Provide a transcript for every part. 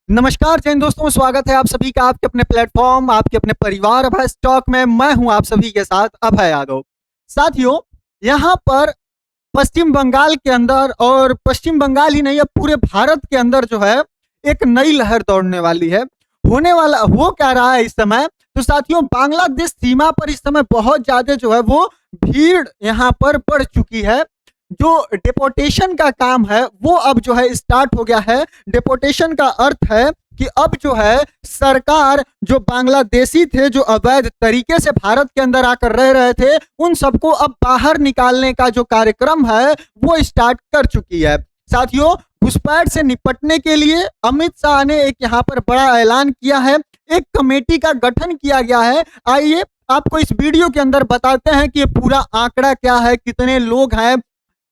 नमस्कार जैन दोस्तों, स्वागत है आप सभी का आपके अपने प्लेटफॉर्म, आपके अपने परिवार अभय स्टॉक में। मैं हूं आप सभी के साथ अभय यादव। साथियों, यहाँ पर पश्चिम बंगाल के अंदर, और पश्चिम बंगाल ही नहीं, अब पूरे भारत के अंदर जो है एक नई लहर दौड़ने वाली है। होने वाला हो क्या रहा है इस समय, तो साथियों बांग्लादेश सीमा पर इस समय बहुत ज्यादा जो है वो भीड़ यहाँ पर बढ़ चुकी है। जो डिपोटेशन का काम है वो अब जो है स्टार्ट हो गया है। डिपोटेशन का अर्थ है कि अब जो है सरकार, जो बांग्लादेशी थे जो अवैध तरीके से भारत के अंदर आकर रह रहे थे, उन सबको अब बाहर निकालने का जो कार्यक्रम है वो स्टार्ट कर चुकी है। साथियों, घुसपैठ से निपटने के लिए अमित शाह ने एक यहाँ पर बड़ा ऐलान किया है। एक कमेटी का गठन किया गया है। आइए आपको इस वीडियो के अंदर बताते हैं कि ये पूरा आंकड़ा क्या है, कितने लोग हैं,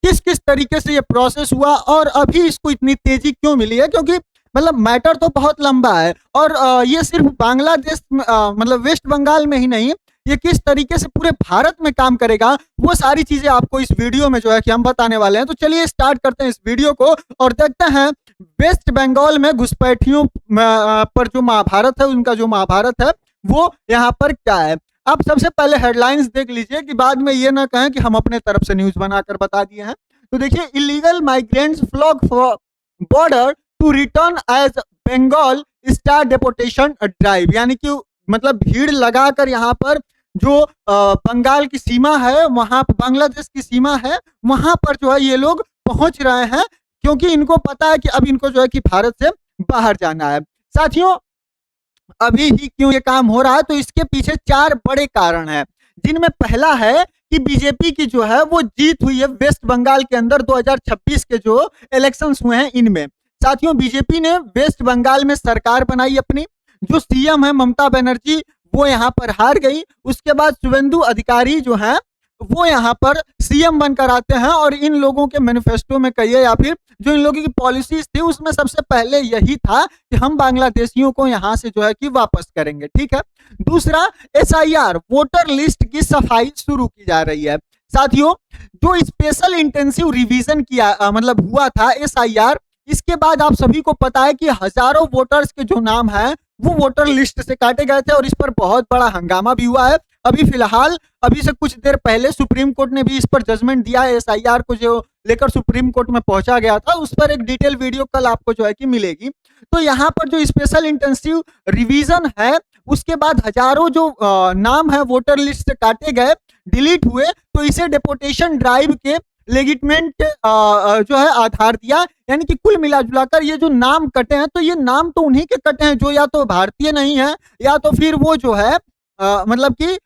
किस किस तरीके से ये प्रोसेस हुआ और अभी इसको इतनी तेजी क्यों मिली है। क्योंकि मतलब मैटर तो बहुत लंबा है और ये सिर्फ बांग्लादेश मतलब वेस्ट बंगाल में ही नहीं, ये किस तरीके से पूरे भारत में काम करेगा वो सारी चीजें आपको इस वीडियो में जो है कि हम बताने वाले हैं। तो चलिए स्टार्ट करते हैं इस वीडियो को और देखते हैं वेस्ट बंगाल में घुसपैठियों पर जो महाभारत है, उनका जो महाभारत है वो यहाँ पर क्या है। आप सबसे पहले हेडलाइंस देख लीजिए कि बाद में ये ना कहें कि हम अपने तरफ से न्यूज बनाकर बता दिए हैं। तो देखिए, illegal migrants flock for border to return as Bengal star deportation drive, यानी कि मतलब भीड़ लगाकर यहाँ पर जो बंगाल की सीमा है, वहां बांग्लादेश की सीमा है, वहां पर जो है ये लोग पहुंच रहे हैं क्योंकि इनको पता है कि अब इनको जो है कि भारत से बाहर जाना है। साथियों, अभी ही क्यों ये काम हो रहा है, तो इसके पीछे चार बड़े कारण हैं, जिनमें पहला है कि बीजेपी की जो है वो जीत हुई है वेस्ट बंगाल के अंदर 2026 के जो इलेक्शंस हुए हैं इनमें। साथियों, बीजेपी ने वेस्ट बंगाल में सरकार बनाई अपनी, जो सीएम है ममता बनर्जी वो यहाँ पर हार गई। उसके बाद शुभेंदु अधिकारी जो है वो यहाँ पर सीएम बनकर आते हैं और इन लोगों के मैनिफेस्टो में कहिए या फिर जो इन लोगों की पॉलिसीज थी उसमें सबसे पहले यही था कि हम बांग्लादेशियों को यहाँ से जो है कि वापस करेंगे। ठीक है। दूसरा, एसआईआर वोटर लिस्ट की सफाई शुरू की जा रही है। साथियों, जो स्पेशल इंटेंसिव रिवीजन किया मतलब हुआ था एसआईआर, इसके बाद आप सभी को पता है कि हजारों वोटर्स के जो नाम है वो वोटर लिस्ट से काटे गए थे और इस पर बहुत बड़ा हंगामा भी हुआ है। अभी फिलहाल अभी से कुछ देर पहले सुप्रीम कोर्ट ने भी इस पर जजमेंट दिया है। एसआईआर को जो लेकर सुप्रीम कोर्ट में पहुंचा गया था उस पर एक डिटेल वीडियो कल आपको जो है कि मिलेगी। तो यहाँ पर जो स्पेशल इंटेंसिव रिवीजन है उसके बाद हजारों जो नाम है वोटर लिस्ट से काटे गए, डिलीट हुए, तो इसे डिपोटेशन ड्राइव के लेजिटमेंट जो है आधार दिया। यानी कि कुल मिलाजुलाकर ये जो नाम कटे हैं तो ये नाम तो उन्हीं के कटे हैं जो या तो भारतीय नहीं है या तो फिर वो जो है मतलब कि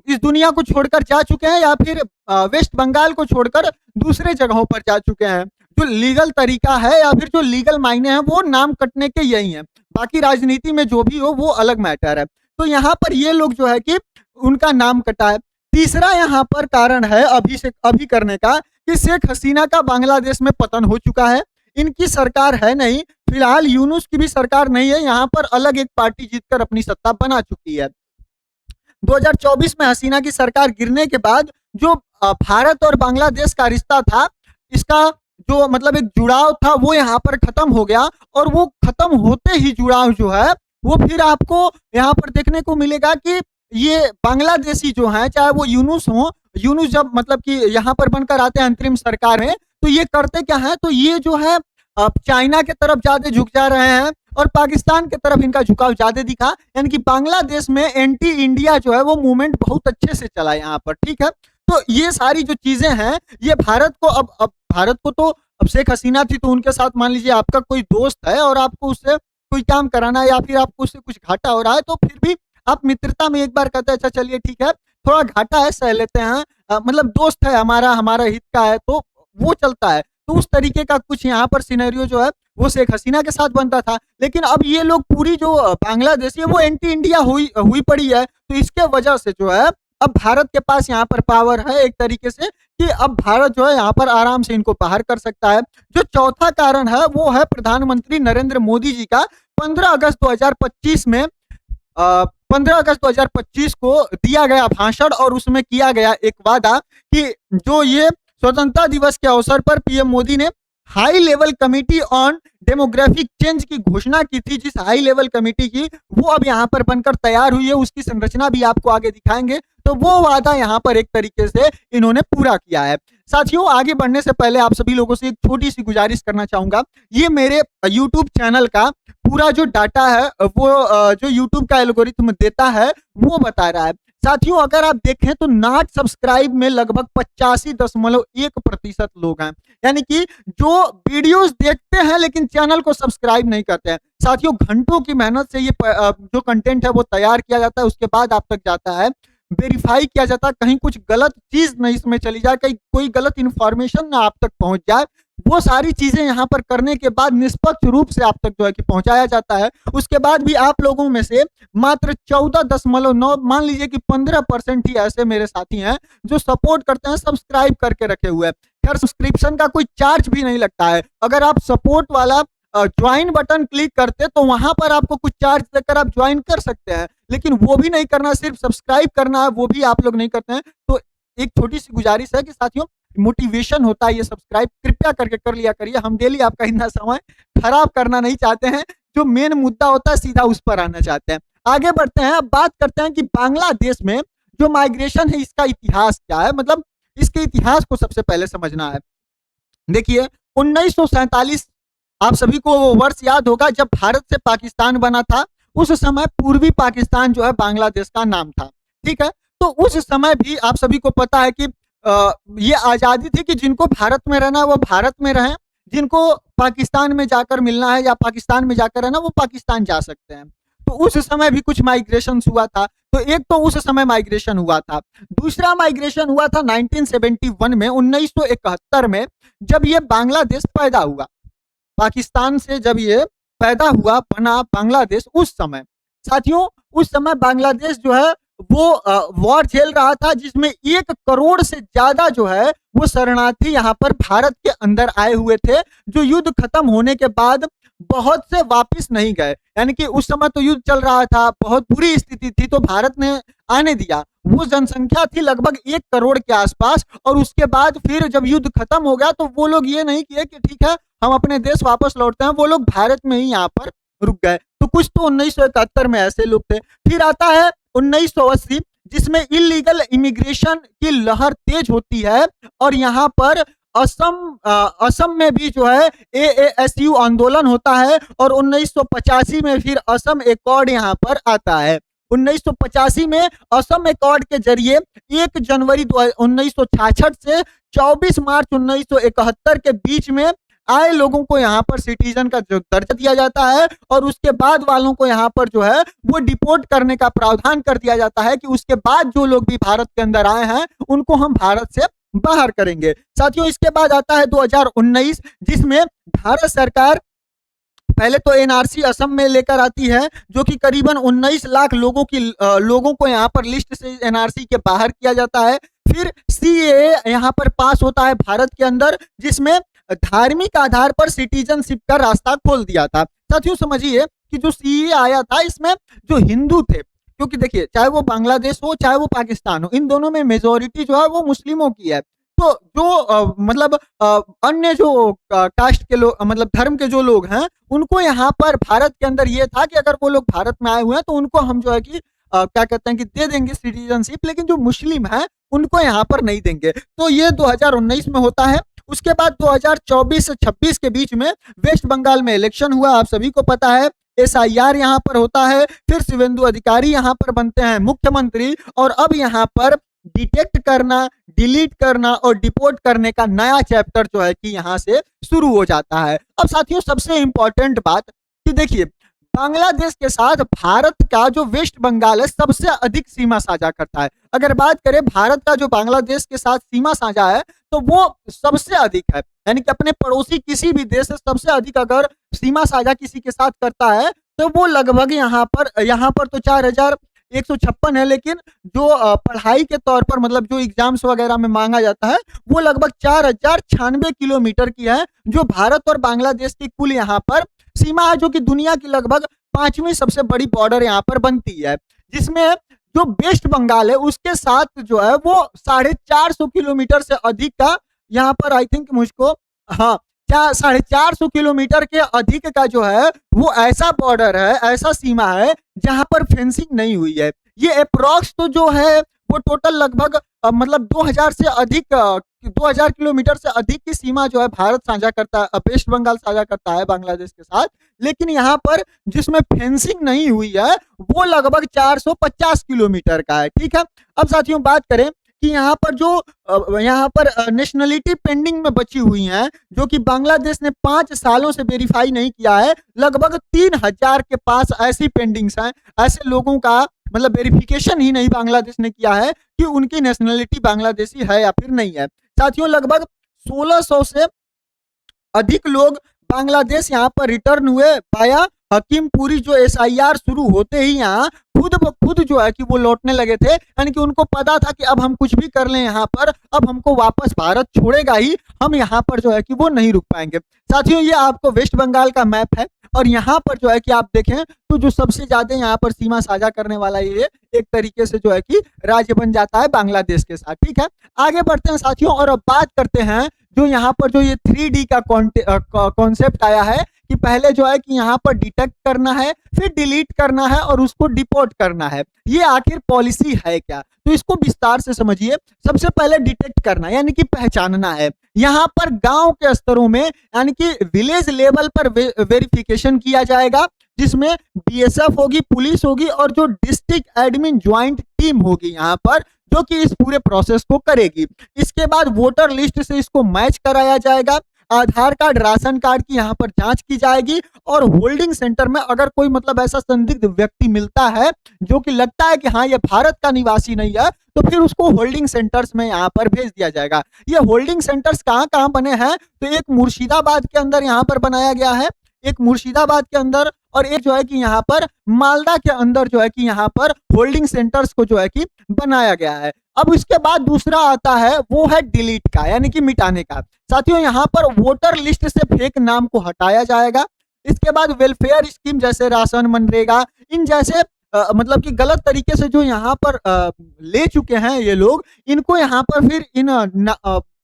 इस दुनिया को छोड़कर जा चुके हैं या फिर वेस्ट बंगाल को छोड़कर दूसरे जगहों पर जा चुके हैं। जो लीगल तरीका है या फिर जो लीगल मायने हैं वो नाम कटने के यही हैं। बाकी राजनीति में जो भी हो वो अलग मैटर है। तो यहाँ पर ये लोग जो है कि उनका नाम कटा है। तीसरा यहाँ पर कारण है अभी करने का कि शेख हसीना का बांग्लादेश में पतन हो चुका है। इनकी सरकार है नहीं, फिलहाल यूनुस की भी सरकार नहीं है, यहाँ पर अलग एक पार्टी जीतकर अपनी सत्ता बना चुकी है। 2024 में हसीना की सरकार गिरने के बाद जो भारत और बांग्लादेश का रिश्ता था, इसका जो मतलब एक जुड़ाव था वो यहाँ पर खत्म हो गया और वो खत्म होते ही जुड़ाव जो है वो फिर आपको यहाँ पर देखने को मिलेगा कि ये बांग्लादेशी जो है, चाहे वो यूनुस हो, यूनुस जब मतलब कि यहाँ पर बनकर आते हैं अंतरिम सरकार में, तो ये करते क्या है, तो ये जो है चाइना के तरफ ज्यादा झुक जा रहे हैं और पाकिस्तान के तरफ इनका झुकाव ज्यादा दिखा। यानी कि बांग्लादेश में एंटी इंडिया जो है वो मूवमेंट बहुत अच्छे से चला यहाँ पर। ठीक है। तो ये सारी जो चीजें हैं ये भारत को अब भारत को तो अब शेख हसीना थी तो उनके साथ मान लीजिए आपका कोई दोस्त है और आपको उससे कोई काम कराना है या फिर आपको उससे कुछ घाटा हो रहा है तो फिर भी आप मित्रता में एक बार कहते हैं अच्छा चलिए ठीक है थोड़ा घाटा है सह लेते हैं, मतलब दोस्त है हमारा हित का है तो वो चलता है। तो उस तरीके का कुछ यहाँ पर सिनेरियो जो है वो शेख हसीना के साथ बनता था। लेकिन अब ये लोग पूरी जो बांग्लादेश है वो एंटी इंडिया हुई पड़ी है। तो इसके वजह से जो है अब भारत के पास यहाँ पर पावर है एक तरीके से कि अब भारत जो है यहाँ पर आराम से इनको बाहर कर सकता है। जो चौथा कारण है वो है प्रधानमंत्री नरेंद्र मोदी जी का 15 अगस्त 2025 में 15 अगस्त 2025 को दिया गया भाषण और उसमें किया गया एक वादा कि जो ये स्वतंत्रता दिवस के अवसर पर पीएम मोदी ने high level committee on demographic change की घोषणा की थी, जिस हाई लेवल कमेटी की, वो अब यहाँ पर बनकर तैयार हुई है, उसकी संरचना भी आपको आगे दिखाएंगे। तो वो वादा यहाँ पर एक तरीके से इन्होंने पूरा किया है। साथियों, आगे बढ़ने से पहले आप सभी लोगों से एक छोटी सी गुजारिश करना चाहूंगा। ये मेरे यूट्यूब चैनल का पूरा जो डाटा है, वो जो यूट्यूब का एल्गोरिथम देता है वो बता रहा है। साथियों, अगर आप देखें तो नॉट सब्सक्राइब में लगभग 85.1% लोग हैं, यानी कि जो वीडियोस देखते हैं लेकिन चैनल को सब्सक्राइब नहीं करते हैं। साथियों, घंटों की मेहनत से ये जो कंटेंट है वो तैयार किया जाता है, उसके बाद आप तक जाता है, वेरीफाई किया जाता है, कहीं कुछ गलत चीज नहीं इसमें चली जाए, कहीं कोई गलत इंफॉर्मेशन ना आप तक पहुंच जाए। वो सारी चीजें यहाँ पर करने के बाद निष्पक्ष रूप से आप तक जो है कि पहुंचाया जाता है। उसके बाद भी आप लोगों में से मात्र 14.9, मान लीजिए कि 15% ही ऐसे मेरे साथी हैं जो सपोर्ट करते हैं, सब्सक्राइब करके रखे हुए हैं। खैर, सब्सक्रिप्शन का कोई चार्ज भी नहीं लगता है। अगर आप सपोर्ट वाला ज्वाइन बटन क्लिक करते तो वहां पर आपको कुछ चार्ज देकर आप ज्वाइन कर सकते हैं, लेकिन वो भी नहीं करना, सिर्फ सब्सक्राइब करना है, वो भी आप लोग नहीं करते हैं। तो एक छोटी सी गुजारिश है कि साथियों, मोटिवेशन होता है ये सब्सक्राइब, कृपया करके कर लिया करिए। हम डेली आपका इतना समय खराब करना नहीं चाहते हैं, जो मेन मुद्दा होता है सीधा उस पर आना चाहते हैं। आगे बढ़ते हैं, अब बात करते हैं कि बांग्लादेश में जो माइग्रेशन है इसका इतिहास क्या है, मतलब इसके इतिहास को सबसे पहले समझना है। देखिए, 1947, आप सभी को वो वर्ष याद होगा जब भारत से पाकिस्तान बना था। उस समय पूर्वी पाकिस्तान जो है बांग्लादेश का नाम था, ठीक है। तो उस समय भी आप सभी को पता है कि ये आजादी थी कि जिनको भारत में रहना है वो भारत में रहें, जिनको पाकिस्तान में जाकर मिलना है या पाकिस्तान में जाकर रहना वो पाकिस्तान जा सकते हैं। तो उस समय भी कुछ माइग्रेशन हुआ था। तो एक तो उस समय माइग्रेशन हुआ था, दूसरा माइग्रेशन हुआ था 1971 में, 1971 में, जब ये बांग्लादेश पैदा हुआ। पाकिस्तान से जब ये पैदा हुआ, बना बांग्लादेश, उस समय साथियों, उस समय बांग्लादेश जो है वो वॉर झेल रहा था, जिसमें 1 करोड़ से ज्यादा जो है वो शरणार्थी यहाँ पर भारत के अंदर आए हुए थे, जो युद्ध खत्म होने के बाद बहुत से वापस नहीं गए। यानी कि उस समय तो युद्ध चल रहा था, बहुत बुरी स्थिति थी, तो भारत ने आने दिया। वो जनसंख्या थी लगभग 1 करोड़ के आसपास, और उसके बाद फिर जब युद्ध खत्म हो गया तो वो लोग ये नहीं किए कि ठीक है हम अपने देश वापस लौटते हैं, वो लोग भारत में ही यहाँ पर रुक गए। तो कुछ तो 1971 में ऐसे लोग थे। फिर आता है 1980, जिसमें इलीगल इमिग्रेशन की लहर तेज होती है, और यहाँ पर असम में भी जो है AASU आंदोलन होता है, और 1985 में फिर असम एकॉर्ड यहाँ पर आता है। 1985 में असम एकॉर्ड के जरिए 1 जनवरी 1966 से 24 मार्च 1971 के बीच में आए लोगों को यहाँ पर सिटीजन का जो दर्जा दिया जाता है, और उसके बाद वालों को यहाँ पर जो है वो डिपोर्ट करने का प्रावधान कर दिया जाता है कि उसके बाद जो लोग भी भारत के अंदर आए हैं उनको हम भारत से बाहर करेंगे। साथियों, इसके बाद आता है 2019, जिसमें भारत सरकार पहले तो एनआरसी असम में लेकर आती है, जो कि करीबन 19 लाख लोगों को यहाँ पर लिस्ट से एनआरसी के बाहर किया जाता है। फिर CAA यहाँ पर पास होता है भारत के अंदर, जिसमें धार्मिक आधार पर सिटीजनशिप का रास्ता खोल दिया था। साथियों, समझिए कि जो CAA आया था, इसमें जो हिंदू थे, क्योंकि देखिए चाहे वो बांग्लादेश हो चाहे वो पाकिस्तान हो, इन दोनों में मेजोरिटी जो है वो मुस्लिमों की है। तो जो मतलब अन्य जो कास्ट के लोग, मतलब धर्म के जो लोग हैं, उनको यहाँ पर भारत के अंदर ये था कि अगर वो लोग भारत में आए हुए हैं तो उनको हम जो है कि क्या कहते हैं कि दे देंगे सिटीजनशिप, लेकिन जो मुस्लिम हैं उनको यहाँ पर नहीं देंगे। तो ये 2019 में होता है। उसके बाद 2024 से 26 के बीच में वेस्ट बंगाल में इलेक्शन हुआ, आप सभी को पता है। SIR यहाँ पर होता है, फिर शिवेंदु अधिकारी यहाँ पर बनते हैं मुख्यमंत्री, और अब यहाँ पर डिटेक्ट करना, डिलीट करना और डिपोर्ट करने का नया चैप्टर जो है कि यहाँ से शुरू हो जाता है। अब साथियों, सबसे इंपॉर्टेंट बात कि देखिए, बांग्लादेश के साथ भारत का जो वेस्ट बंगाल है सबसे अधिक सीमा साझा करता है। अगर बात करें भारत का जो बांग्लादेश के साथ सीमा साझा है तो वो सबसे अधिक है, यानी कि अपने पड़ोसी किसी भी देश से सबसे अधिक अगर सीमा साझा किसी के साथ करता है तो वो लगभग यहाँ पर तो 4156 है, लेकिन जो पढ़ाई के तौर पर, मतलब जो एग्जाम्स वगैरह में मांगा जाता है, वो लगभग 4096 किलोमीटर की है, जो भारत और बांग्लादेश की कुल यहाँ पर सीमा है, जो कि दुनिया की लगभग 5वीं सबसे बड़ी बॉर्डर यहाँ पर बनती है। जिसमें जो वेस्ट बंगाल है उसके साथ जो है वो 450 किलोमीटर से अधिक का यहाँ पर, आई थिंक मुझको, हाँ, 450 किलोमीटर के अधिक का जो है वो ऐसा बॉर्डर है, ऐसा सीमा है जहां पर फेंसिंग नहीं हुई है। ये अप्रोक्स तो जो है वो टोटल लगभग मतलब 2000 से अधिक 2000 किलोमीटर से अधिक की सीमा जो है भारत साझा करता है, वेस्ट बंगाल साझा करता है बांग्लादेश के साथ। लेकिन यहाँ पर जिसमें फेंसिंग नहीं हुई है वो लगभग 450 किलोमीटर का है। ठीक है, अब साथियों बात करें कि यहाँ पर नेशनलिटी पेंडिंग में बची हुई हैं, जो कि बांग्लादेश ने 5 सालों से वेरीफाई नहीं किया है। लगभग 3000 के पास ऐसी पेंडिंग्स हैं, ऐसे लोगों का मतलब वेरिफिकेशन ही नहीं बांग्लादेश ने किया है कि उनकी नेशनलिटी बांग्लादेशी है या फिर नहीं है। साथियों लगभग 1600 से अधिक लोग बांग्लादेश यहाँ पर रिटर्न हुए पाया हकीमपुरी। जो एसआईआर शुरू होते ही यहाँ खुद ब खुद जो है कि वो लौटने लगे थे, यानी कि उनको पता था कि अब हम कुछ भी कर लें यहाँ पर, अब हमको वापस भारत छोड़ेगा ही, हम यहाँ पर जो है कि वो नहीं रुक पाएंगे। साथियों ये आपको वेस्ट बंगाल का मैप है और यहाँ पर जो है कि आप देखें तो जो सबसे ज्यादा यहाँ पर सीमा साझा करने वाला ये एक तरीके से जो है कि राज्य बन जाता है बांग्लादेश के साथ। ठीक है, आगे बढ़ते हैं साथियों और अब बात करते हैं जो यहाँ पर जो ये 3D का कॉन्सेप्ट आया है कि पहले जो है कि यहाँ पर डिटेक्ट करना है, फिर डिलीट करना है और उसको डिपोर्ट करना है। ये आखिर पॉलिसी है क्या, तो इसको विस्तार से समझिए। सबसे पहले डिटेक्ट करना यानी कि पहचानना है। यहाँ पर गांव के स्तरों में यानी कि विलेज लेवल पर वेरिफिकेशन किया जाएगा, जिसमें बीएसएफ होगी, पुलिस होगी और जो डिस्ट्रिक्ट एडमिन ज्वाइंट टीम होगी यहाँ पर, जो कि इस पूरे प्रोसेस को करेगी। इसके बाद वोटर लिस्ट से इसको मैच कराया जाएगा। आधार कार्ड, राशन कार्ड की यहाँ पर जांच की जाएगी और होल्डिंग सेंटर में अगर कोई मतलब ऐसा संदिग्ध व्यक्ति मिलता है जो कि लगता है कि हाँ ये भारत का निवासी नहीं है, तो फिर उसको होल्डिंग सेंटर्स में यहाँ पर भेज दिया जाएगा। ये होल्डिंग सेंटर्स कहाँ कहाँ बने हैं, तो एक मुर्शिदाबाद के अंदर यहाँ पर बनाया गया है, एक मुर्शिदाबाद के अंदर और एक जो है कि यहाँ पर मालदा के अंदर जो है कि यहाँ पर होल्डिंग सेंटर्स को जो है कि बनाया गया है। अब इसके बाद दूसरा आता है वो है डिलीट का यानी कि मिटाने का। साथियों यहाँ पर वोटर लिस्ट से फेक नाम को हटाया जाएगा। इसके बाद वेलफेयर स्कीम जैसे राशन, मनरेगा, इन जैसे मतलब कि गलत तरीके से जो यहाँ पर ले चुके हैं ये लोग, इनको यहाँ पर फिर इन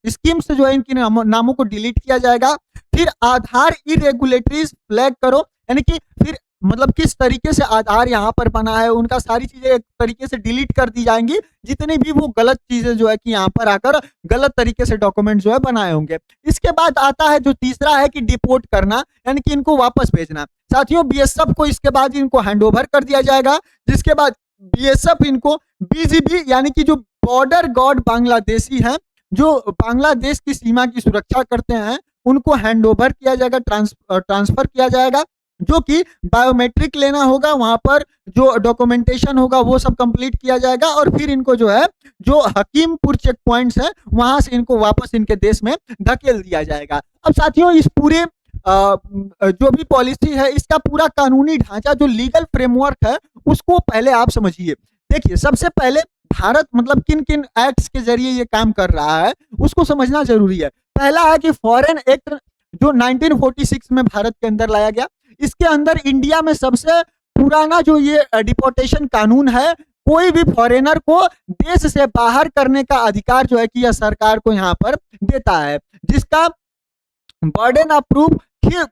स्कीम से जो है इनके नामों को डिलीट किया जाएगा। फिर आधार इरेगुलेटरीज फ्लैग करो, यानी कि फिर मतलब किस तरीके से आधार यहाँ पर बना है उनका सारी चीजें एक तरीके से डिलीट कर दी जाएंगी, जितनी भी वो गलत चीजें जो है कि यहाँ पर आकर गलत तरीके से डॉक्यूमेंट जो है बनाए होंगे। इसके बाद आता है जो तीसरा है कि डिपोर्ट करना, यानी कि इनको वापस भेजना। साथियों बीएसएफ को इसके बाद इनको हैंडओवर कर दिया जाएगा, जिसके बाद बीएसएफ इनको बीजीबी यानी कि जो बॉर्डर गार्ड बांग्लादेशी हैं जो बांग्लादेश की सीमा की सुरक्षा करते हैं उनको हैंडओवर किया जाएगा, ट्रांसफर किया जाएगा, जो कि बायोमेट्रिक लेना होगा, वहां पर जो डॉक्यूमेंटेशन होगा वो सब कंप्लीट किया जाएगा और फिर इनको जो है जो हकीमपुर चेक पॉइंट्स है वहां से इनको वापस इनके देश में धकेल दिया जाएगा। अब साथियों इस पूरे जो भी पॉलिसी है इसका पूरा कानूनी ढांचा जो लीगल फ्रेमवर्क है उसको पहले आप समझिए। देखिए सबसे पहले भारत मतलब किन किन एक्ट्स के जरिए ये काम कर रहा है उसको समझना जरूरी है। पहला है कि फॉरेन एक्ट जो 1946 में भारत के अंदर लाया गया। इसके अंदर इंडिया में सबसे पुराना जो ये डिपोर्टेशन कानून है, कोई भी फॉरेनर को देश से बाहर करने का अधिकार जो है कि यह सरकार को यहाँ पर देता है, जिसका बर्डन ऑफ प्रूफ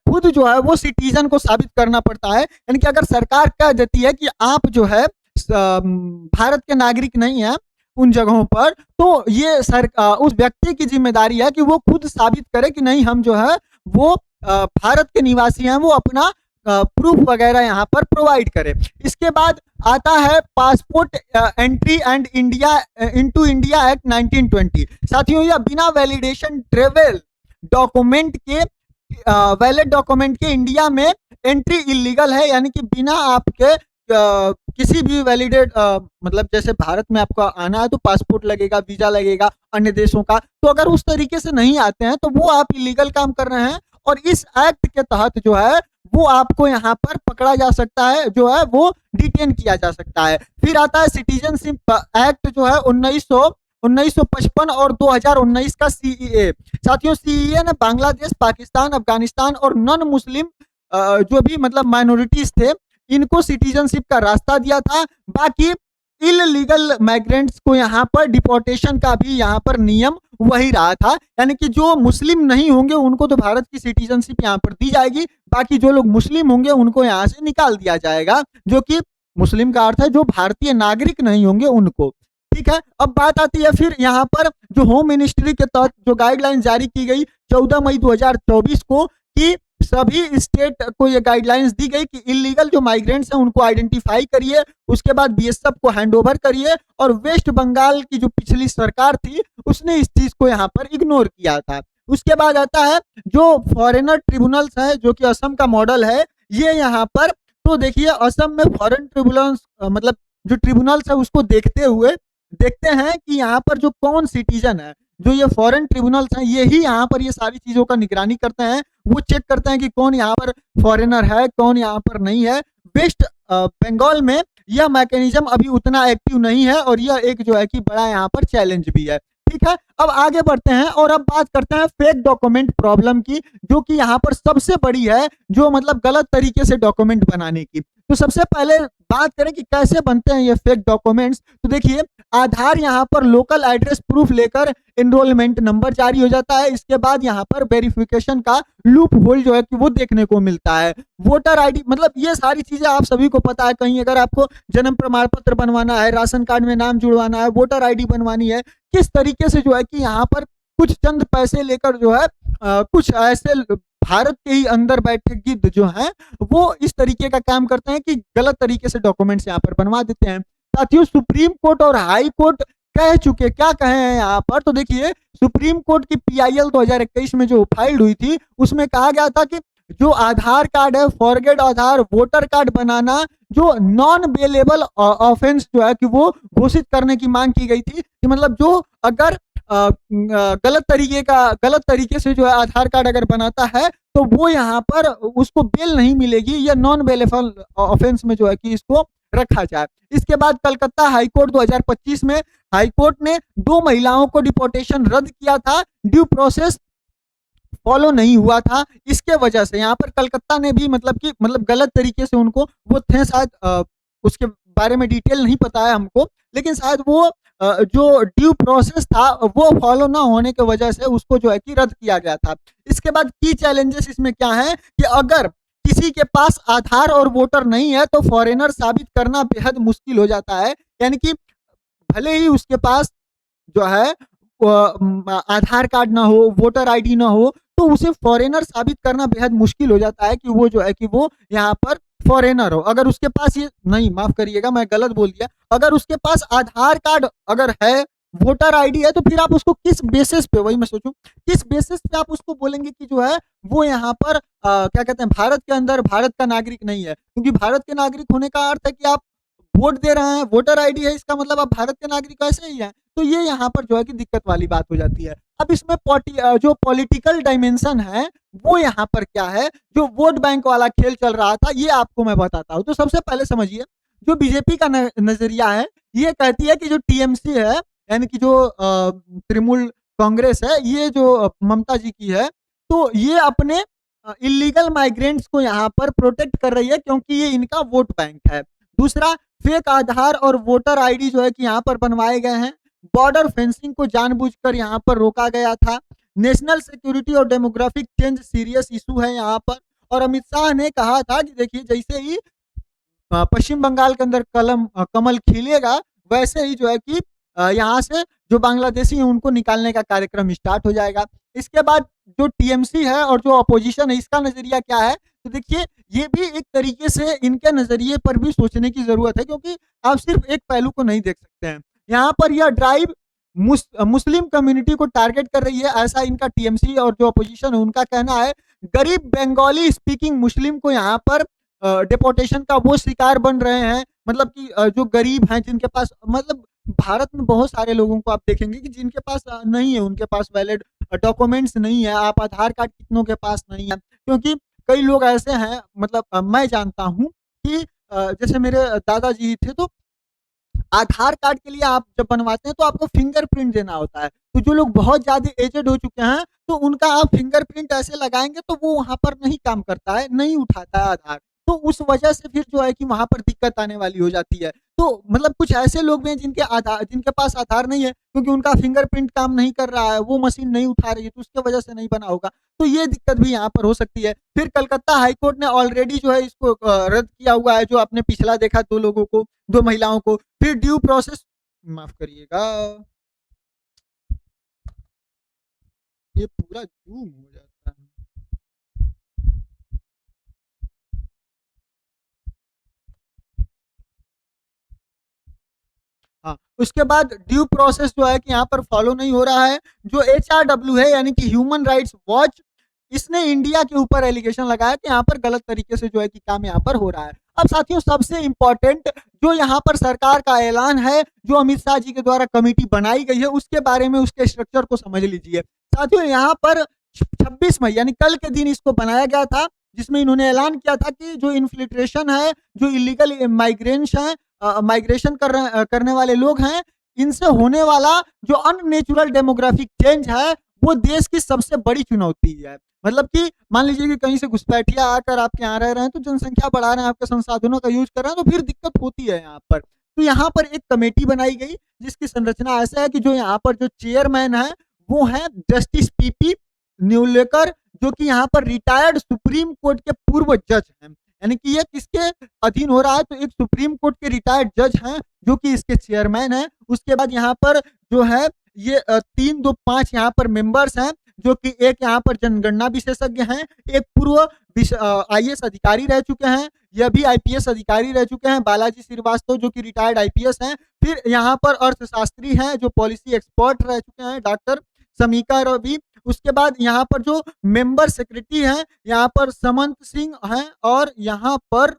खुद जो है वो सिटीजन को साबित करना पड़ता है। यानी कि अगर सरकार कह देती है कि आप जो है भारत के नागरिक नहीं है उन जगहों पर, तो ये उस व्यक्ति की जिम्मेदारी है कि वो खुद साबित करे कि नहीं हम जो है वो भारत के निवासी हैं, वो अपना प्रूफ वगैरह यहाँ पर प्रोवाइड करे। इसके बाद आता है passport entry and India into India act 1920। साथियों यह बिना वैलिडेशन ट्रेवल डॉक्यूमेंट के वैलिड डॉक्यूमेंट के इंडिया में एंट्री इलीगल है, यानी कि बिना आपके किसी भी वैलिडेट मतलब जैसे भारत में आपको आना है तो पासपोर्ट लगेगा, वीजा लगेगा अन्य देशों का, तो अगर उस तरीके से नहीं आते हैं तो वो आप इलीगल काम कर रहे हैं और इस एक्ट के तहत जो है वो आपको यहाँ पर पकड़ा जा सकता है, जो है वो डिटेन किया जा सकता है। फिर आता है सिटीजनशिप एक्ट जो है 1955 और 2019 का सीईए। साथियों सीईए ने बांग्लादेश, पाकिस्तान, अफगानिस्तान और नॉन मुस्लिम जो भी मतलब माइनॉरिटीज थे इनको सिटीजनशिप का रास्ता दिया था। बाकी इलीगल माइग्रेंट्स को यहाँ पर डिपोर्टेशन का भी यहाँ पर नियम वही रहा था, यानी कि जो मुस्लिम नहीं होंगे उनको तो भारत की सिटीजनशिप यहाँ पर दी जाएगी, बाकी जो लोग मुस्लिम होंगे उनको यहाँ से निकाल दिया जाएगा, जो कि मुस्लिम का अर्थ है जो भारतीय नागरिक नहीं होंगे उनको। ठीक है, अब बात आती है फिर यहाँ पर जो होम मिनिस्ट्री के तहत जो गाइडलाइन जारी की गई 14 मई 2024 को, कि सभी स्टेट को ये गाइडलाइंस दी गई कि इलीगल जो माइग्रेंट्स हैं उनको आइडेंटिफाई करिए, उसके बाद बीएसएफ को हैंडओवर करिए, और वेस्ट बंगाल की जो पिछली सरकार थी उसने इस चीज को यहाँ पर इग्नोर किया था। उसके बाद आता है जो फॉरेनर ट्रिब्यूनल्स है जो कि असम का मॉडल है, ये यहाँ पर तो देखिए असम में फॉरेन ट्रिब्यूनल्स मतलब जो ट्रिब्यूनल्स है उसको देखते हैं कि यहाँ पर जो कौन सिटीजन है, जो ये फॉरेन ट्रिब्यूनल्स हैं ये ही यहाँ पर ये सारी चीजों का निगरानी करते हैं, वो चेक करते हैं कि कौन यहाँ पर फॉरेनर है कौन यहाँ पर नहीं है। वेस्ट बंगाल में यह मैकेनिज्म अभी उतना एक्टिव नहीं है और यह एक जो है कि बड़ा यहाँ पर चैलेंज भी है। ठीक है, अब आगे बढ़ते हैं और अब बात करते हैं फेक डॉक्यूमेंट प्रॉब्लम की, जो कि यहाँ पर सबसे बड़ी है, जो मतलब गलत तरीके से डॉक्यूमेंट बनाने की। तो सबसे पहले बात करें कि कैसे बनते हैं ये फेक डॉक्यूमेंट्स, तो देखिए आधार यहाँ पर लोकल एड्रेस प्रूफ लेकर एनरोलमेंट नंबर जारी हो जाता है, इसके बाद यहाँ पर वेरिफिकेशन का लूप होल जो है कि वो देखने को मिलता है। वोटर आईडी मतलब ये सारी चीजें आप सभी को पता है, कहीं अगर आपको जन्म प्रमाण पत्र बनवाना है, राशन कार्ड में नाम जुड़वाना है, वोटर आईडी बनवानी है, किस तरीके से जो है कि यहाँ पर कुछ चंद पैसे लेकर जो है कुछ ऐसे भारत के ही अंदर बैठे गिद्ध जो हैं वो इस तरीके का काम करते हैं कि गलत तरीके से डॉक्यूमेंट्स यहाँ पर बनवा देते हैं। साथियों सुप्रीम कोर्ट और हाई कोर्ट कह चुके, क्या कहे हैं यहाँ पर, तो देखिए सुप्रीम कोर्ट की पीआईएल 2021 में जो फाइल्ड हुई थी उसमें कहा गया था कि जो आधार कार्ड है, फॉरगेट आधार, वोटर कार्ड बनाना जो नॉन बेलेबल ऑफेंस जो है कि वो घोषित करने की मांग की गई थी, कि मतलब जो अगर गलत तरीके से जो है आधार कार्ड अगर बनाता है तो वो यहाँ पर उसको बेल नहीं मिलेगी, या नॉन बेलेबल ऑफेंस में जो है कि इसको रखा जाए। इसके बाद कलकत्ता हाईकोर्ट 2025 में हाईकोर्ट ने 2 महिलाओं को डिपोर्टेशन रद्द किया था, ड्यू प्रोसेस फॉलो नहीं हुआ था, इसके वजह से यहाँ पर कलकत्ता ने भी मतलब गलत तरीके से उनको वो थे शायद उसके बारे में डिटेल नहीं पता है हमको, लेकिन शायद वो जो ड्यू प्रोसेस था वो फॉलो ना होने की वजह से उसको जो है कि रद्द किया गया था। इसके बाद की चैलेंजेस इसमें क्या है कि अगर किसी के पास आधार और वोटर नहीं है तो फॉरेनर साबित करना बेहद मुश्किल हो जाता है, यानी कि भले ही उसके पास जो है आधार कार्ड ना हो, वोटर आईडी ना हो, तो उसे फॉरेनर साबित करना बेहद मुश्किल हो जाता है कि वो जो है कि वो यहाँ पर फॉरेनर हो। अगर उसके पास ये नहीं, माफ करिएगा मैं गलत बोल दिया, अगर उसके पास आधार कार्ड अगर है, वोटर आईडी है, तो फिर आप उसको किस बेसिस पे, वही मैं सोचूं किस बेसिस पे आप उसको बोलेंगे कि जो है वो यहाँ पर क्या कहते हैं भारत के अंदर भारत का नागरिक नहीं है, क्योंकि भारत के नागरिक होने का अर्थ है कि आप वोट दे रहे हैं, वोटर आईडी है, इसका मतलब आप भारत के नागरिक ऐसे ही हैं। तो ये यहाँ पर जो है कि दिक्कत वाली बात हो जाती है। अब इसमें जो पॉलिटिकल डायमेंशन है वो यहाँ पर क्या है, जो वोट बैंक वाला खेल चल रहा था ये आपको मैं बताता हूँ। तो सबसे पहले समझिए, जो बीजेपी का नजरिया है ये कहती है कि जो टीएमसी है, यानी कि जो तृणमूल कांग्रेस है, ये जो ममता जी की है, तो ये अपने इलीगल माइग्रेंट्स को यहाँ पर प्रोटेक्ट कर रही है क्योंकि ये इनका वोट बैंक है। दूसरा, फेक आधार और वोटर आईडी जो है कि यहाँ पर बनवाए गए हैं। बॉर्डर फेंसिंग को जानबूझकर यहाँ पर रोका गया था। नेशनल सिक्योरिटी और डेमोग्राफिक चेंज सीरियस इशू है यहाँ पर। और अमित शाह ने कहा था कि देखिए जैसे ही पश्चिम बंगाल के अंदर कमल खिलेगा वैसे ही जो है कि यहाँ से जो बांग्लादेशी हैं उनको निकालने का कार्यक्रम स्टार्ट हो जाएगा। इसके बाद जो टीएमसी है और जो अपोजिशन है इसका नजरिया क्या है, तो देखिए ये भी एक तरीके से इनके नजरिए पर भी सोचने की जरूरत है, क्योंकि आप सिर्फ एक पहलू को नहीं देख सकते हैं। यहाँ पर यह ड्राइव मुस्लिम कम्युनिटी को टारगेट कर रही है, ऐसा इनका टीएमसी और जो अपोजिशन है उनका कहना है। गरीब बंगाली स्पीकिंग मुस्लिम को यहाँ पर डिपोर्टेशन का वो शिकार बन रहे हैं, मतलब कि जो गरीब हैं जिनके पास मतलब भारत में बहुत सारे लोगों को आप देखेंगे कि जिनके पास नहीं है, उनके पास वैलिड डॉक्यूमेंट्स नहीं है। आप आधार कार्ड कितनों के पास नहीं है, क्योंकि कई लोग ऐसे हैं, मतलब मैं जानता हूं कि जैसे मेरे दादाजी थे, तो आधार कार्ड के लिए आप जब बनवाते हैं तो आपको फिंगरप्रिंट देना होता है। तो जो लोग बहुत ज्यादा एजेड हो चुके हैं तो उनका आप फिंगरप्रिंट ऐसे लगाएंगे तो वो वहां पर नहीं काम करता है, नहीं उठाता है आधार। तो उस वजह से फिर जो है कि वहां पर दिक्कत आने वाली हो जाती है। तो मतलब कुछ ऐसे लोग भी हैं जिनके पास आधार नहीं है, क्योंकि उनका फिंगरप्रिंट काम नहीं कर रहा है, वो मशीन नहीं उठा रही है, तो उसके वजह से नहीं बना होगा। तो ये दिक्कत भी यहाँ पर हो सकती है। फिर कलकत्ता हाईकोर्ट ने ऑलरेडी जो है इसको रद्द किया हुआ है, जो आपने पिछला देखा 2 लोगों को, 2 महिलाओं को। फिर ड्यू प्रोसेस, माफ करिएगा, ये पूरा जूम हो जाता है। हाँ, उसके बाद ड्यू प्रोसेस जो है कि यहाँ पर फॉलो नहीं हो रहा है। जो एचआरडब्ल्यू है, यानी कि ह्यूमन राइट्स वॉच, इसने इंडिया के ऊपर एलिगेशन लगाया कि यहाँ पर गलत तरीके से जो है कि काम यहाँ पर हो रहा है। अब साथियों, सबसे इंपॉर्टेंट जो यहाँ पर सरकार का ऐलान है, जो अमित शाह जी के द्वारा कमेटी बनाई गई है, उसके बारे में, उसके स्ट्रक्चर को समझ लीजिए। साथियों, यहाँ पर 26 मई यानी कल के दिन इसको बनाया गया था, जिसमें इन्होंने ऐलान किया था कि जो इन्फिल्ट्रेशन है, जो इलीगल माइग्रेंट्स है, माइग्रेशन करने वाले लोग हैं, इनसे होने वाला जो अननेचुरल डेमोग्राफिक चेंज है, वो देश की सबसे बड़ी चुनौती है। मतलब कि मान लीजिए कि कहीं से घुसपैठिया आकर आपके यहाँ रह रहे हैं, तो जनसंख्या बढ़ा रहे हैं, आपके संसाधनों का यूज कर रहे हैं, तो फिर दिक्कत होती है यहाँ पर। तो यहाँ पर एक कमेटी बनाई गई, जिसकी संरचना ऐसा है कि जो यहाँ पर जो चेयरमैन है, वो है जस्टिस पीपी न्यूलेकर, जो कि यहाँ पर रिटायर्ड सुप्रीम कोर्ट के पूर्व जज हैं। यानी कि ये किसके अधीन हो रहा है, तो एक सुप्रीम कोर्ट के रिटायर्ड जज हैं, जो कि इसके चेयरमैन हैं। उसके बाद यहाँ पर जो है ये 3 2 5 यहाँ पर मेंबर्स हैं, जो कि एक यहाँ पर जनगणना विशेषज्ञ हैं, एक पूर्व आईएएस अधिकारी रह चुके हैं, यह भी आईपीएस अधिकारी रह चुके हैं, बालाजी श्रीवास्तव, जो कि रिटायर्ड आईपीएस हैं। फिर यहाँ पर अर्थशास्त्री हैं, जो पॉलिसी एक्सपर्ट रह चुके हैं, डॉक्टर समीका रवि। उसके बाद यहाँ पर जो मेंबर सेक्रेटरी हैं, यहाँ पर समंत सिंह हैं, और यहाँ पर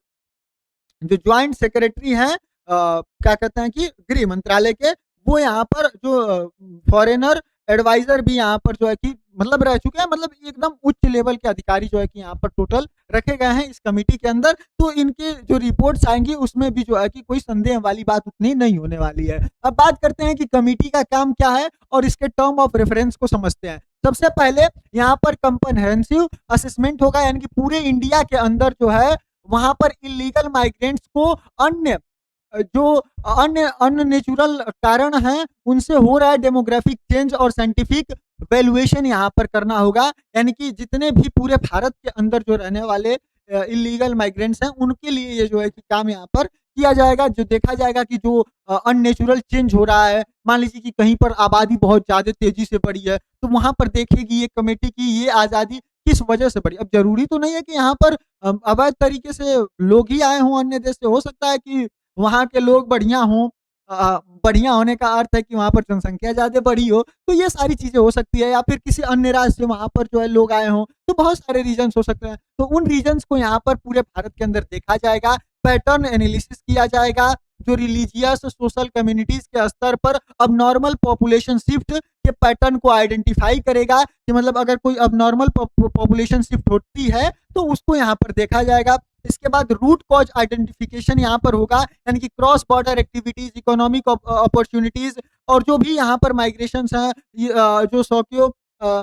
जो ज्वाइंट सेक्रेटरी हैं, क्या कहते हैं कि गृह मंत्रालय के, वो यहाँ पर जो फॉरेनर एडवाइजर भी यहाँ पर जो है कि मतलब रह चुके हैं। मतलब एकदम उच्च लेवल के अधिकारी जो है कि यहाँ पर टोटल रखे गए हैं इस कमेटी के अंदर। तो इनके जो रिपोर्ट्स आएंगी, उसमें भी जो है कि कोई संदेह वाली बात उतनी नहीं होने वाली है। अब बात करते हैं कि कमेटी का काम क्या है और इसके टर्म ऑफ रेफरेंस को समझते हैं। सबसे पहले यहाँ पर कंप्रहेंसिव असेसमेंट होगा, यानी कि पूरे इंडिया के अंदर जो है, वहां पर इलीगल माइग्रेंट्स को अन्य जो अन्य अननेचुरल कारण हैं, उनसे हो रहा है डेमोग्राफिक चेंज और साइंटिफिक वैल्यूएशन यहाँ पर करना होगा। यानी कि जितने भी पूरे भारत के अंदर जो रहने वाले इलीगल माइग्रेंट्स हैं, उनके लिए ये जो है कि काम यहाँ पर किया जाएगा। जो देखा जाएगा कि जो अननेचुरल चेंज हो रहा है, मान लीजिए कि कहीं पर आबादी बहुत ज्यादा तेजी से बढ़ी है, तो वहां पर देखेगी ये कमेटी की ये आजादी किस वजह से बढ़ी। अब जरूरी तो नहीं है कि यहाँ पर अवैध तरीके से लोग ही आए हों अन्य देश से, हो सकता है कि वहाँ के लोग बढ़िया हों। बढ़िया होने का अर्थ है कि वहाँ पर जनसंख्या ज़्यादा बढ़ी हो, तो ये सारी चीज़ें हो सकती है। या फिर किसी अन्य राज्य से वहाँ पर जो है लोग आए हों, तो बहुत सारे रीजन्स हो सकते हैं। तो उन रीजन्स को यहाँ पर पूरे भारत के अंदर देखा जाएगा, पैटर्न एनालिसिस किया जाएगा, जो रिलीजियस सोशल कम्युनिटीज के स्तर पर अब नॉर्मल पॉपुलेशन शिफ्ट के पैटर्न को आइडेंटिफाई करेगा, कि मतलब अगर कोई अब नॉर्मल पॉपुलेशन शिफ्ट होती है तो उसको यहाँ पर देखा जाएगा। इसके बाद रूट कॉज आइडेंटिफिकेशन यहाँ पर होगा, यानी कि cross border activities, economic opportunities, और जो भी यहाँ पर माइग्रेशन है, जो सोशियो क्या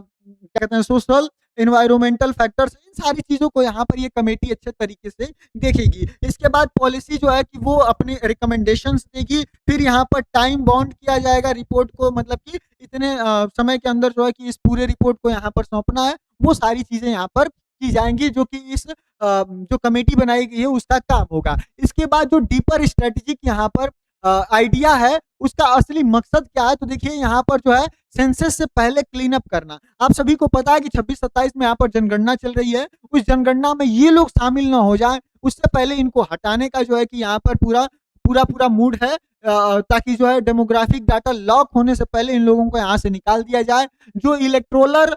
कहते हैं सोशल एनवायरमेंटल फैक्टर्स, इन सारी चीजों को यहाँ पर ये कमेटी अच्छे तरीके से देखेगी। इसके बाद पॉलिसी जो है कि वो अपनी रिकमेंडेशंस देगी। फिर यहाँ पर टाइम बाउंड किया जाएगा रिपोर्ट को, मतलब कि इतने समय के अंदर जो है कि इस पूरे रिपोर्ट को यहाँ पर सौंपना है। वो सारी चीजें यहाँ पर की जाएंगी, जो कि इस जो कमेटी बनाई गई है उसका काम होगा। इसके बाद जो डीपर स्ट्रेटेजिक यहाँ पर आइडिया है, उसका असली मकसद क्या है, तो देखिए यहाँ पर जो है सेंसस से पहले क्लीन अप करना। आप सभी को पता है कि 26-27 में यहाँ पर जनगणना चल रही है, उस जनगणना में ये लोग शामिल ना हो जाएं, उससे पहले इनको हटाने का जो है कि यहाँ पर पूरा पूरा पूरा मूड है, ताकि जो है डेमोग्राफिक डाटा लॉक होने से पहले इन लोगों को यहाँ से निकाल दिया जाए। जो इलेक्ट्रोलर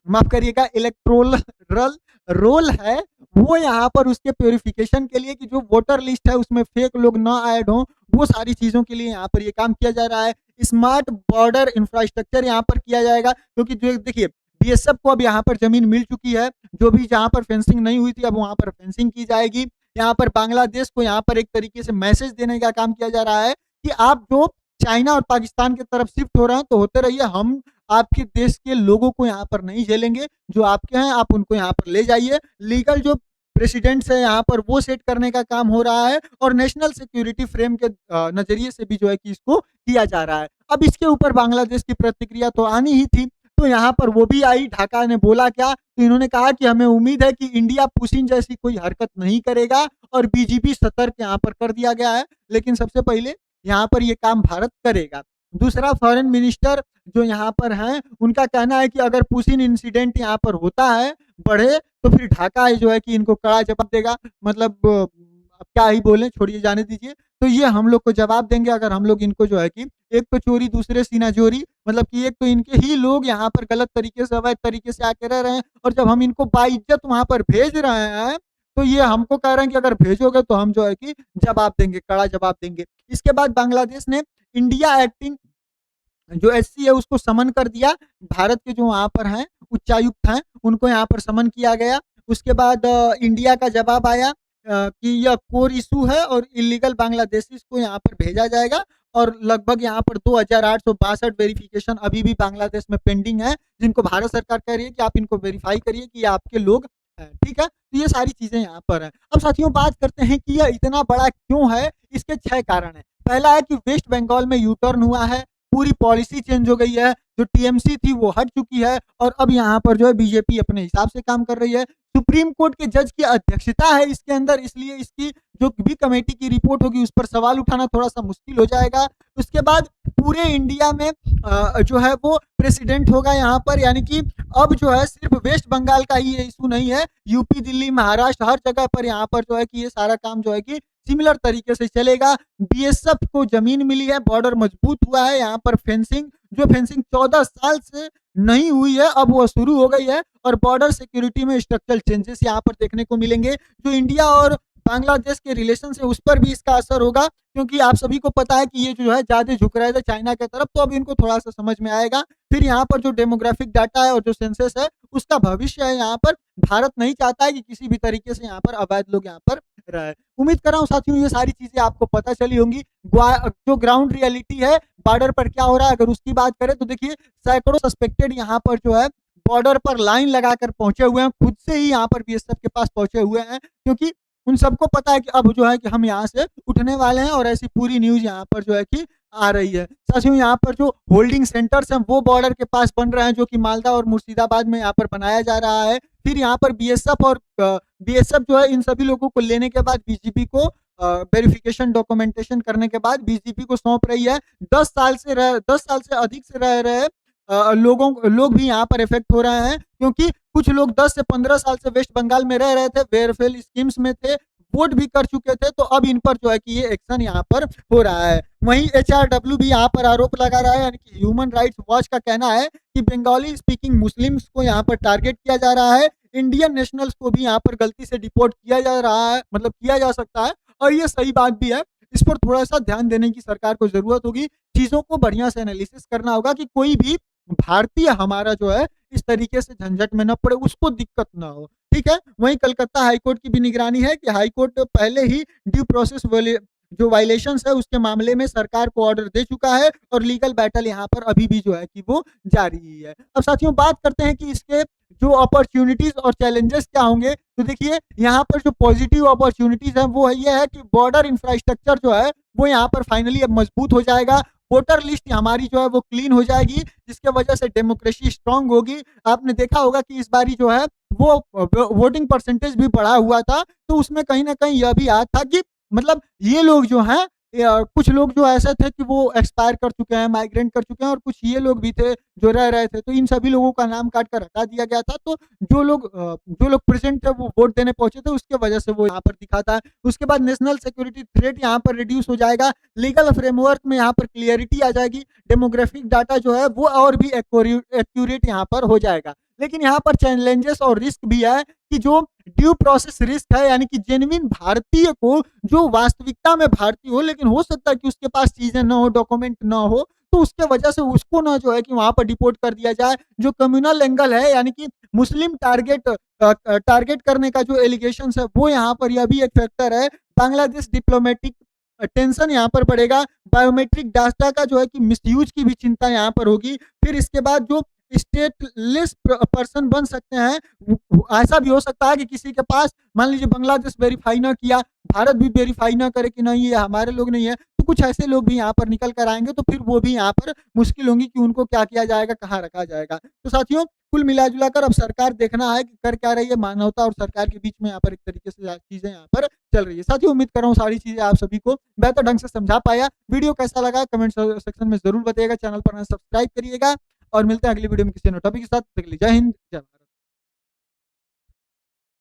माफ करिएगा इलेक्ट्रोलर रोल है, वो यहाँ पर उसके प्योरिफिकेशन के लिए, कि जो वोटर लिस्ट है उसमें फेक लोग ना ऐड हो, वो सारी चीजों के लिए यहाँ पर ये काम किया जा रहा है। स्मार्ट बॉर्डर इंफ्रास्ट्रक्चर यहाँ पर किया जाएगा, क्योंकि जो देखिए बीएसएफ को अब यहाँ पर जमीन मिल चुकी है, जो भी जहाँ पर फेंसिंग नहीं हुई थी अब वहाँ पर फेंसिंग की जाएगी। यहाँ पर बांग्लादेश को यहाँ पर एक तरीके से मैसेज देने का काम किया जा रहा है कि आप जो चाइना और पाकिस्तान की तरफ शिफ्ट हो रहे हैं तो होते रहिए, हम आपके देश के लोगों को यहाँ पर नहीं झेलेंगे, जो आपके हैं आप उनको यहाँ पर ले जाइए। लीगल जो प्रेसिडेंट्स है यहाँ पर वो सेट करने का काम हो रहा है और नेशनल सिक्योरिटी फ्रेम के नजरिए से भी जो है कि इसको किया जा रहा है। अब इसके ऊपर बांग्लादेश की प्रतिक्रिया तो आनी ही थी, तो यहाँ पर वो भी आई। ढाका ने बोला क्या, तो इन्होंने कहा कि हमें उम्मीद है कि इंडिया पुशिंग जैसी कोई हरकत नहीं करेगा और बीजीपी सतर्क यहाँ पर कर दिया गया है, लेकिन सबसे पहले यहाँ पर ये काम भारत करेगा। दूसरा, फॉरेन मिनिस्टर जो यहाँ पर हैं उनका कहना है कि अगर पुशिंग इंसिडेंट यहाँ पर होता है, बढ़े, तो फिर ढाका जो है कि इनको कड़ा जवाब देगा। मतलब अब क्या ही बोले, छोड़िए, जाने दीजिए। तो ये हम लोग को जवाब देंगे अगर हम लोग इनको जो है कि एक तो चोरी दूसरे सीना चोरी, मतलब कि एक तो इनके ही लोग यहाँ पर गलत तरीके से अवैध तरीके से आके रह रहे हैं और जब हम इनको बाइज्जत वहां पर भेज रहे हैं तो ये हमको कह रहे हैं कि अगर भेजोगे तो हम जो है कि जवाब देंगे, कड़ा जवाब देंगे। इसके बाद बांग्लादेश ने इंडिया एक्टिंग जो एससी है उसको समन कर दिया। भारत के जो वहां पर हैं उच्चायुक्त हैं उनको यहाँ पर समन किया गया। उसके बाद इंडिया का जवाब आया कि यह कोर इशू है और इलीगल बांग्लादेशी को यहाँ पर भेजा जाएगा और लगभग यहाँ पर 2862 वेरिफिकेशन अभी भी बांग्लादेश में पेंडिंग है, जिनको भारत सरकार कह रही है कि आप इनको वेरीफाई करिए कि ये आपके लोग हैं। ठीक है, तो ये सारी चीजें यहाँ पर हैं। अब साथियों बात करते हैं कि यह इतना बड़ा क्यों है। इसके 6 कारण है। पहला है कि वेस्ट बंगाल में यू टर्न हुआ है, पूरी पॉलिसी चेंज हो गई है, जो टीएमसी थी वो हट चुकी है और अब यहाँ पर जो है बीजेपी अपने हिसाब से काम कर रही है। सुप्रीम कोर्ट के जज की अध्यक्षता है इसके अंदर, इसलिए इसकी जो भी कमेटी की रिपोर्ट होगी उस पर सवाल उठाना थोड़ा सा मुश्किल हो जाएगा। उसके बाद पूरे इंडिया में जो है वो प्रेसिडेंट होगा यहाँ पर, यानी कि अब जो है सिर्फ वेस्ट बंगाल का ही इशू नहीं है, यूपी, दिल्ली, महाराष्ट्र, हर जगह पर यहाँ पर जो है कि ये सारा काम जो है कि सिमिलर तरीके से चलेगा। बीएसएफ को जमीन मिली है, बॉर्डर मजबूत हुआ है, यहाँ पर फेंसिंग, जो फेंसिंग 14 साल से नहीं हुई है अब वो शुरू हो गई है और बॉर्डर सिक्योरिटी में स्ट्रक्चरल चेंजेस यहाँ पर देखने को मिलेंगे। जो इंडिया और बांग्लादेश के रिलेशन है उस पर भी इसका असर होगा, क्योंकि आप सभी को पता है कि ये जो है ज्यादा झुक रहे थे चाइना की तरफ, तो अब इनको थोड़ा सा समझ में आएगा। फिर यहाँ पर जो डेमोग्राफिक डाटा है और जो सेंसस है उसका भविष्य है यहाँ पर। भारत नहीं चाहता है कि किसी भी तरीके से यहाँ पर अवैध लोग यहाँ पर रहे। उम्मीद कर रहा हूँ साथियों ये सारी चीजें आपको पता चली होंगी। जो ग्राउंड रियलिटी है बॉर्डर पर क्या हो रहा है, अगर उसकी बात करें तो देखिए सैकड़ों सस्पेक्टेड यहाँ पर जो है बॉर्डर पर लाइन लगाकर पहुंचे हुए हैं, खुद से ही यहाँ पर बीएसएफ के पास पहुंचे हुए हैं, क्योंकि उन सबको पता है कि अब जो है कि हम यहाँ से उठने वाले हैं और ऐसी पूरी न्यूज यहाँ पर जो है कि आ रही है। साथियों यहाँ पर जो होल्डिंग सेंटर्स हैं वो बॉर्डर के पास बन रहे हैं, जो कि मालदा और मुर्शिदाबाद में यहाँ पर बनाया जा रहा है। फिर यहाँ पर बीएसएफ जो है इन सभी लोगों को लेने के बाद बीजेपी को वेरिफिकेशन डॉक्यूमेंटेशन करने के बाद बीजेपी को सौंप रही है। 10 साल से अधिक से रह रहे लोग भी यहाँ पर इफेक्ट हो रहे हैं, क्योंकि कुछ लोग 10 से 15 साल से वेस्ट बंगाल में रह रहे थे, वेरफेयर स्कीम्स में थे, वोट भी कर चुके थे, तो अब इन पर जो है कि ये एक्शन यहाँ पर हो रहा है। वहीं एचआरडब्ल्यू भी यहाँ पर आरोप लगा रहा है, यानी कि ह्यूमन राइट्स वॉच का कहना है कि बंगाली स्पीकिंग मुस्लिम्स को यहाँ पर टारगेट किया जा रहा है, इंडियन नेशनल्स को भी यहाँ पर गलती से डिपोर्ट किया जा रहा है, मतलब किया जा सकता है, और ये सही बात भी है। इस पर थोड़ा सा ध्यान देने की सरकार को जरूरत होगी, चीजों को बढ़िया से एनालिसिस करना होगा कि कोई भी भारतीय हमारा जो है इस तरीके से झंझट में न पड़े, उसको दिक्कत ना हो। ठीक है, वहीं कलकत्ता हाईकोर्ट की भी निगरानी है कि हाईकोर्ट पहले ही ड्यू प्रोसेस जो वायलेशंस है उसके मामले में सरकार को ऑर्डर दे चुका है और लीगल बैटल यहाँ पर अभी भी जो है कि वो जारी ही है। अब साथियों बात करते हैं कि इसके जो अपॉर्चुनिटीज और चैलेंजेस क्या होंगे, तो देखिए यहाँ पर जो पॉजिटिव अपॉर्चुनिटीज है वो ये है कि बॉर्डर इंफ्रास्ट्रक्चर जो है वो यहाँ पर फाइनली अब मजबूत हो जाएगा, वोटर लिस्ट हमारी जो है वो क्लीन हो जाएगी, जिसके वजह से डेमोक्रेसी स्ट्रांग होगी। आपने देखा होगा कि इस बारी जो है वो वोटिंग परसेंटेज भी बढ़ा हुआ था, तो उसमें कहीं ना कहीं यह भी याद था कि मतलब ये लोग जो हैं कुछ लोग जो ऐसे थे कि वो एक्सपायर कर चुके हैं, माइग्रेंट कर चुके हैं, और कुछ ये लोग भी थे जो रह रहे थे, तो इन सभी लोगों का नाम काट कर हटा दिया गया था। तो जो लोग प्रेजेंट थे वो वोट देने पहुंचे थे, उसके वजह से वो यहाँ पर दिखा था। उसके बाद नेशनल सिक्योरिटी थ्रेट यहाँ पर रिड्यूस हो जाएगा, लीगल फ्रेमवर्क में यहाँ पर क्लियरिटी आ जाएगी, डेमोग्राफिक डाटा जो है वो और भी एक्यूरेट यहाँ पर हो जाएगा। लेकिन यहाँ पर चैलेंजेस और रिस्क भी है कि जो ड्यू प्रोसेस रिस्क है, यानी कि जेन्युइन भारतीय को जो वास्तविकता में भारतीय हो, लेकिन हो सकता है कि उसके पास चीजें ना हो, डॉक्यूमेंट ना हो, तो उसके वजह से उसको ना जो है कि वहां पर डिपोर्ट कर दिया जाए। जो कम्युनल एंगल है, यानी कि मुस्लिम टारगेट करने का जो एलिगेशन है वो यहाँ पर यह भी एक फैक्टर है। बांग्लादेश डिप्लोमेटिक टेंशन यहाँ पर बढ़ेगा, बायोमेट्रिक डाटा का जो है कि मिसयूज की भी चिंता यहाँ पर होगी। फिर इसके बाद जो स्टेटलेस पर्सन बन सकते हैं। ऐसा भी हो सकता है कि किसी के पास मान लीजिए बांग्लादेश वेरीफाई ना किया, भारत भी वेरीफाई ना करे कि नहीं ये हमारे लोग नहीं है, तो कुछ ऐसे लोग भी यहाँ पर निकल कर आएंगे, तो फिर वो भी यहाँ पर मुश्किल होंगी कि उनको क्या किया जाएगा, कहाँ रखा जाएगा। तो साथियों कुल मिला जुला कर अब सरकार देखना है कि कर क्या रही है, मानवता और सरकार के बीच में यहाँ पर एक तरीके से चीजें यहाँ पर चल रही है। साथियों उम्मीद कर रहा हूँ सारी चीजें आप सभी को बेहतर ढंग से समझा पाया। वीडियो कैसा लगा कमेंट सेक्शन में जरूर बताइएगा, चैनल पर सब्सक्राइब करिएगा और मिलते हैं अगली वीडियो में किसी नए टॉपिक के साथ। जय हिंद, जय भारत।